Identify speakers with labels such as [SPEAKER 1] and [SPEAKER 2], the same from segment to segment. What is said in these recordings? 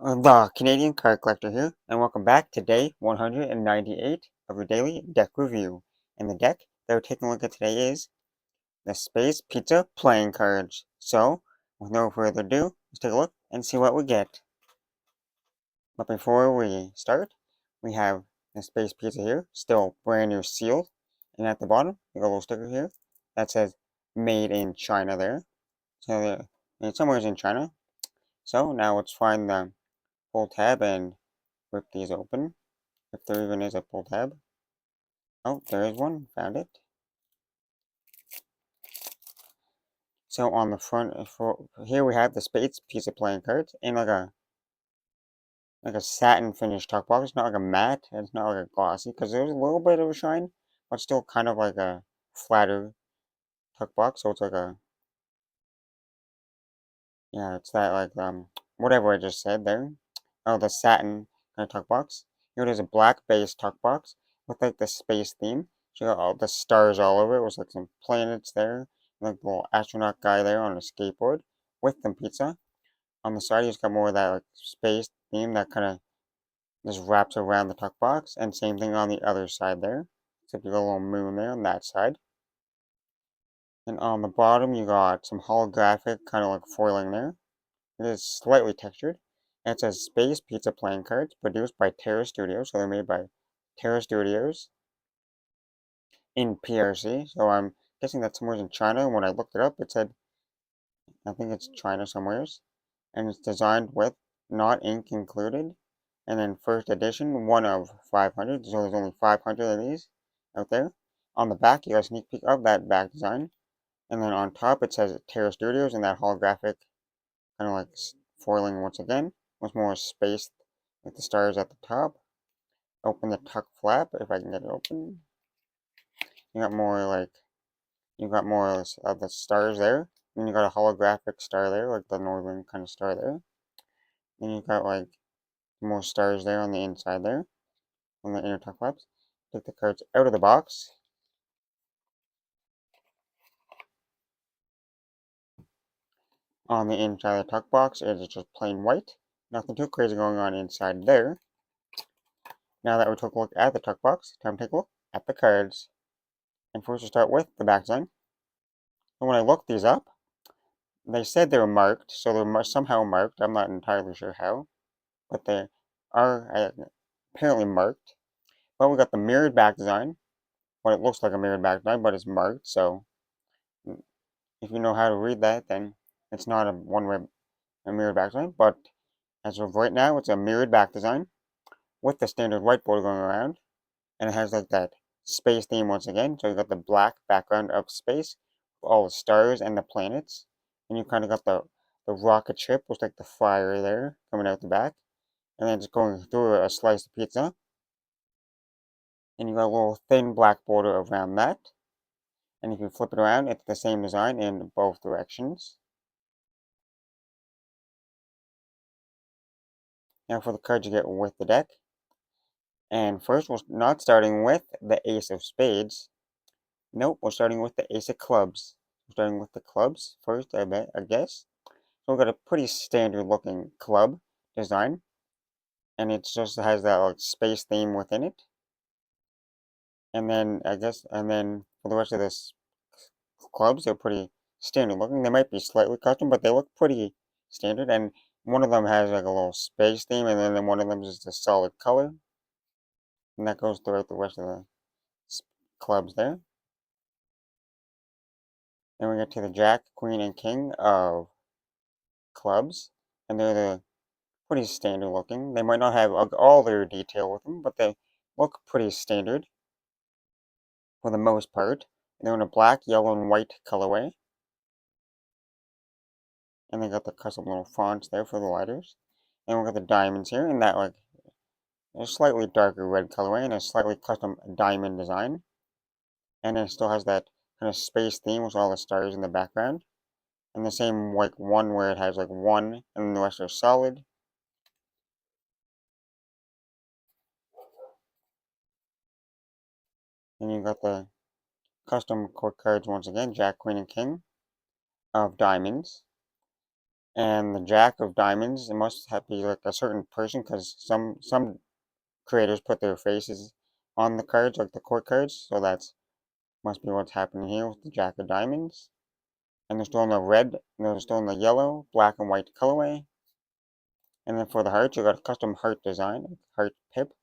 [SPEAKER 1] The Canadian Card Collector here, and welcome back to day 198 of your daily deck review. And the deck that we're taking a look at today is the Space Pizza Playing Cards. So, with no further ado, let's take a look and see what we get. But before we start, we have the Space Pizza here, still brand new sealed. And at the bottom, you got a little sticker here that says Made in China there. So, made somewhere in China. So, now let's find the full tab and rip these open. If there even is a pull tab. Oh, there is one. Found it. So on the front, for here we have the Space Pizza playing cards in like a satin finish tuck box. It's not like a matte. It's not like a glossy because there's a little bit of a shine, but still kind of like a flatter tuck box. So it's like a yeah, it's that like whatever I just said there. Oh, the satin kind of tuck box. Here it is a black base tuck box with like the space theme. So you got all the stars all over it. It was like some planets there, like the little astronaut guy there on a skateboard with some pizza. On the side, you just got more of that like space theme that kind of just wraps around the tuck box, and same thing on the other side there. Except you got a little moon there on that side. And on the bottom, you got some holographic kind of like foiling there. It is slightly textured. And it says Space Pizza playing cards produced by Terra Studios. So they're made by Terra Studios in PRC. So I'm guessing that's somewhere in China. And when I looked it up, it said, I think it's China somewheres. And it's designed with not ink included. And then first edition, one of 500. So there's only 500 of these out there. On the back, you got a sneak peek of that back design. And then on top, it says Terra Studios and that holographic kind of like foiling once again, with more space with the stars at the top. Open the tuck flap if I can get it open. You got more like you got more of the stars there. Then you got a holographic star there, like the northern kind of star there. Then you got like more stars there on the inside there, on the inner tuck flaps. Take the cards out of the box. On the inside of the tuck box, it is just plain white. Nothing too crazy going on inside there. Now that we took a look at the tuck box, time to take a look at the cards. And first we'll start with the back design. And when I looked these up, they said they were marked, so they're somehow marked. I'm not entirely sure how, but they are apparently marked. But we got the mirrored back design. What it looks like a mirrored back design, but it's marked. So if you know how to read that, then it's not a one-way a mirrored back design. But as of right now, it's a mirrored back design with the standard whiteboard going around, and it has like that space theme once again. So you got the black background of space, all the stars and the planets, and you kind of got the rocket ship with like the fire there coming out the back, and then just going through a slice of pizza, and you got a little thin black border around that. And if you flip it around, it's the same design in both directions. Now for the cards you get with the deck. And first, we're not starting with the Ace of Spades. Nope, we're starting with the Ace of Clubs. We're starting with the clubs first, I guess. So we've got a pretty standard looking club design. And it just has that like space theme within it. And then for the rest of this clubs, they're pretty standard looking. They might be slightly custom, but they look pretty standard. And one of them has like a little space theme, and then one of them is just a solid color. And that goes throughout the rest of the clubs there. Then we get to the Jack, Queen, and King of clubs, and they're pretty standard looking. They might not have all their detail with them, but they look pretty standard for the most part. And they're in a black, yellow, and white colorway. And they got the custom little fonts there for the lighters. And we got the diamonds here in that like a slightly darker red colorway and a slightly custom diamond design. And it still has that kind of space theme with all the stars in the background. And the same like one where it has like one and the rest are solid. And you got the custom court cards once again, Jack, Queen, and King of diamonds. And the Jack of Diamonds, it must have be like a certain person because some creators put their faces on the cards, like the court cards, so that's must be what's happening here with the Jack of Diamonds. And they're still in the red, and they're still in the yellow, black, and white colorway. And then for the hearts, you got a custom heart design, heart pip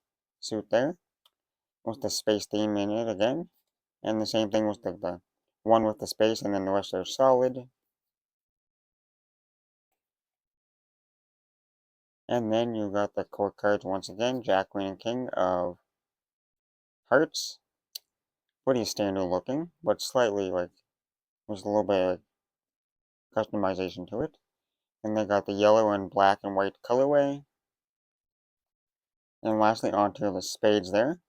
[SPEAKER 1] suit there, with the space theme in it again. And the same thing with the one with the space, and then the rest are solid. And then you got the court cards once again, Jack, Queen, and King of Hearts. Pretty standard looking, but slightly like there's a little bit of customization to it. And they got the yellow and black and white colorway. And lastly, onto the spades there.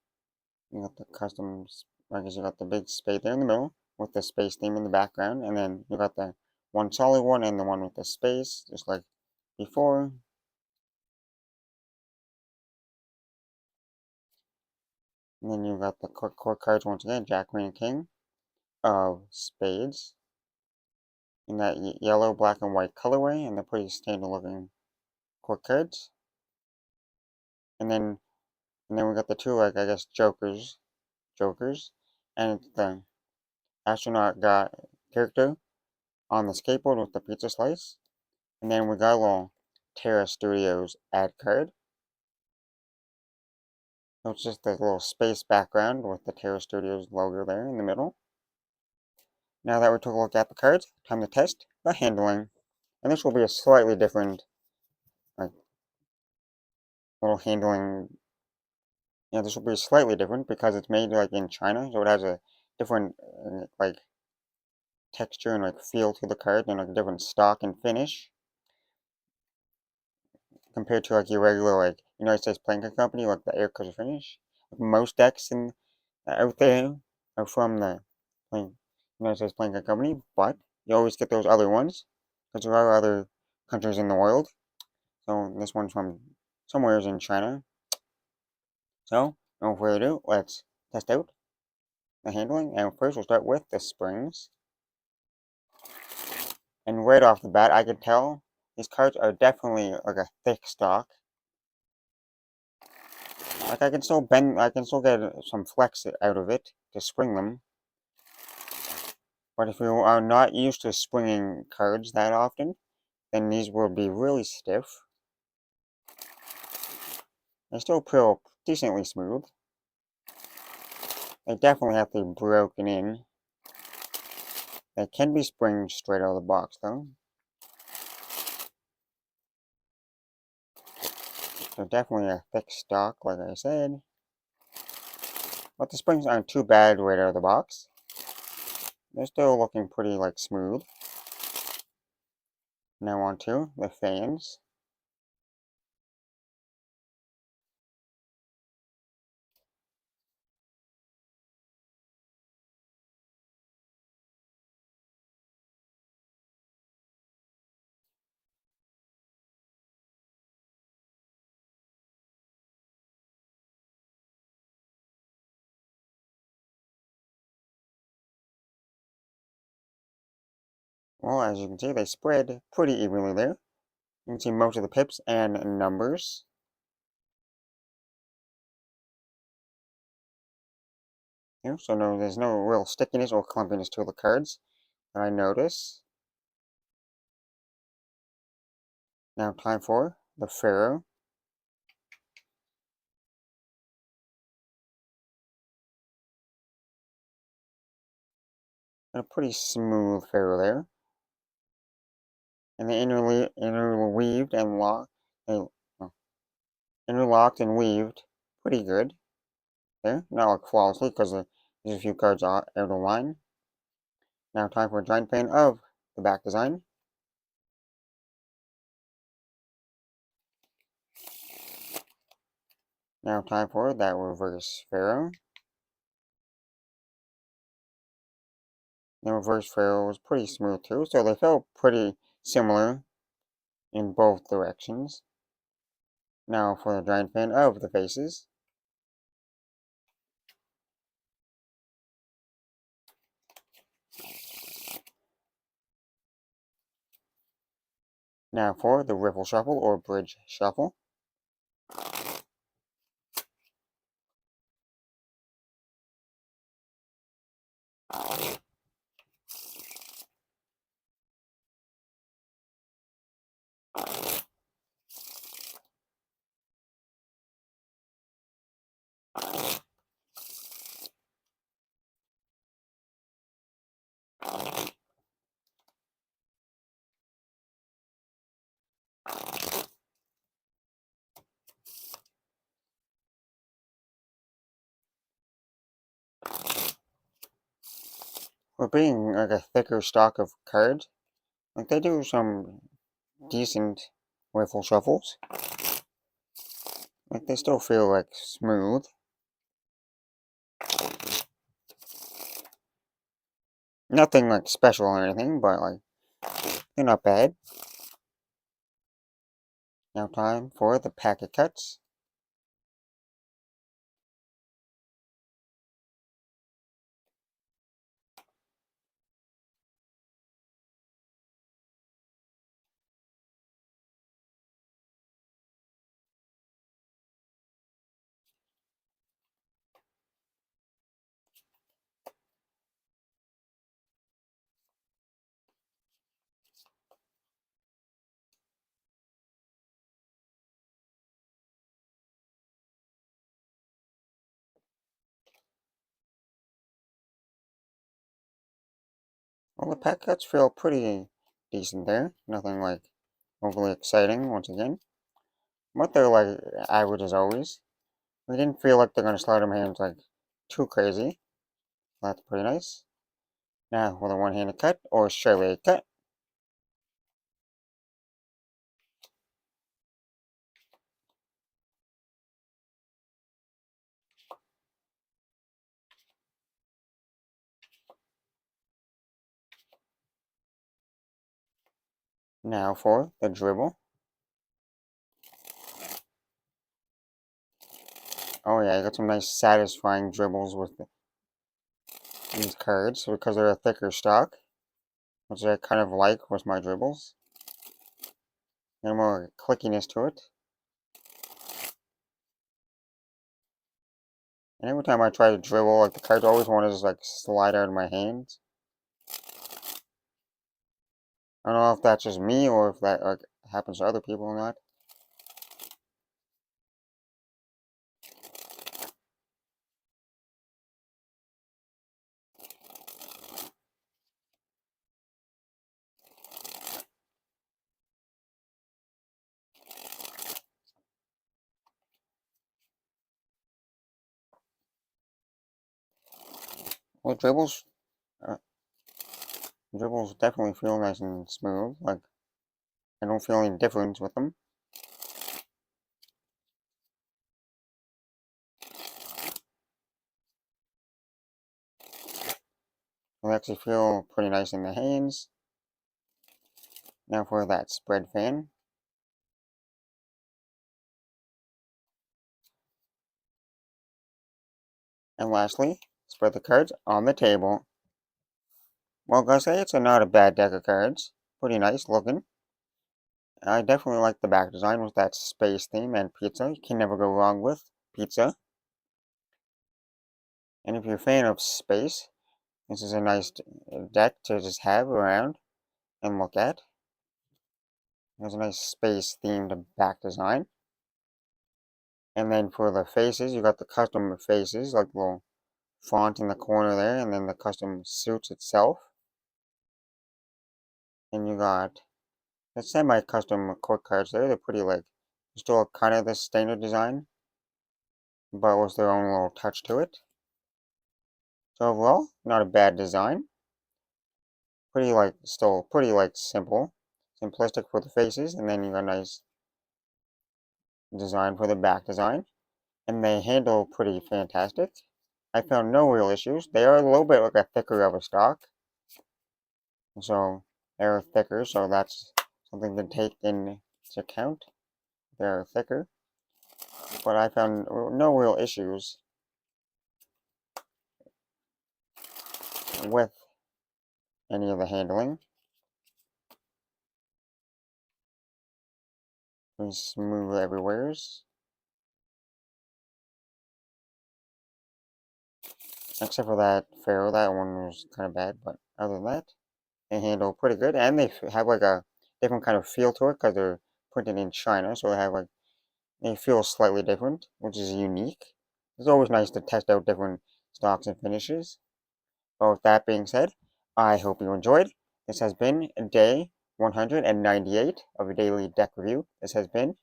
[SPEAKER 1] You got the custom, I guess you got the big spade there in the middle with the space theme in the background. And then you got the one solid one and the one with the space, just like before. And then you got the court cards once again, Jack, Queen, and King of Spades in that yellow, black, and white colorway, and they're pretty standard looking court cards. And then we got the two, like, I guess, jokers, and it's the astronaut guy character on the skateboard with the pizza slice. And then we got a little Terra Studios ad card. So it's just a little space background with the Terra Studios logo there in the middle. Now that we took a look at the cards, time to test the handling. And this will be a slightly different, like, little handling. Yeah, this will be slightly different because it's made, like, in China, so it has a different, like, texture and, like, feel to the card and, like, different stock and finish compared to, like, your regular, like, United States Playing Company, like the air cushioned finish. Like, most decks out there are from the United States Playing Company, but you always get those other ones because there are other countries in the world. So this one's from somewhere in China. So, no further ado, let's test out the handling. And first, we'll start with the springs. And right off the bat, I can tell these cards are definitely like a thick stock. Like I can still bend, I can still get some flex out of it to spring them. But if you are not used to springing cards that often, then these will be really stiff. They still feel decently smooth. They definitely have to be broken in. They can be springed straight out of the box though. They're definitely a thick stock, like I said. But the springs aren't too bad right out of the box. They're still looking pretty like smooth. Now onto the fans. Well, as you can see, they spread pretty evenly there. You can see most of the pips and numbers. Here, so no, there's no real stickiness or clumpiness to the cards that I notice. Now time for the Pharaoh. And a pretty smooth Pharaoh there. And they interweaved and locked, interlocked and weaved pretty good there. Not like flawlessly because there's a few cards out of line. Now time for a giant fan of the back design. Now time for that reverse Pharaoh. The reverse Pharaoh was pretty smooth too, so they felt pretty similar in both directions. Now for the giant fan of the faces. Now for the riffle shuffle or bridge shuffle. For being like a thicker stock of cards, like they do some decent riffle shuffles. Like they still feel like smooth. Nothing like special or anything, but like they're not bad. Now time for the packet cuts. Well, the packet cuts feel pretty decent there. Nothing like overly exciting once again. But they're like average as always. They didn't feel like they're gonna slide my hands like too crazy. That's pretty nice. Now with a one-handed cut or straight a cut. Now for the dribble. Oh yeah, I got some nice satisfying dribbles with these cards because they're a thicker stock, which I kind of like with my dribbles. And more clickiness to it. And every time I try to dribble, like the cards always want to just like slide out of my hands. I don't know if that's just me or if that like happens to other people or not. Well, uh, dribbles definitely feel nice and smooth. Like I don't feel any difference with them. They actually feel pretty nice in the hands. Now for that spread fan. And lastly, spread the cards on the table. Well, gotta say, it's not a bad deck of cards. Pretty nice looking. I definitely like the back design with that space theme and pizza. You can never go wrong with pizza. And if you're a fan of space, this is a nice deck to just have around and look at. There's a nice space themed back design. And then for the faces, you got the custom faces, like the little font in the corner there, and then the custom suits itself. And you got the semi-custom court cards there. They're pretty like still kind of the standard design, but with their own little touch to it. So overall, not a bad design. Pretty like still pretty like simple, simplistic for the faces, and then you got a nice design for the back design. And they handle pretty fantastic. I found no real issues. They are a little bit like a thicker of a stock, so they're thicker, so that's something to take into account. They're thicker, but I found no real issues with any of the handling. Pretty smooth everywheres. Except for that Pharaoh, that one was kind of bad, but other than that, they handle pretty good, and they have like a different kind of feel to it because they're printed in China, so they feel slightly different, which is unique. It's always nice to test out different stocks and finishes. But with that being said, I hope you enjoyed. This has been day 198 of a daily deck review. This has been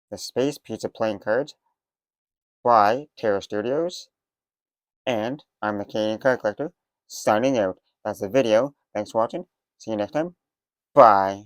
[SPEAKER 1] the Space Pizza playing cards by Terra Studios, and I'm the Canadian Card Collector, signing out. That's the video. Thanks for watching. See you next time. Bye.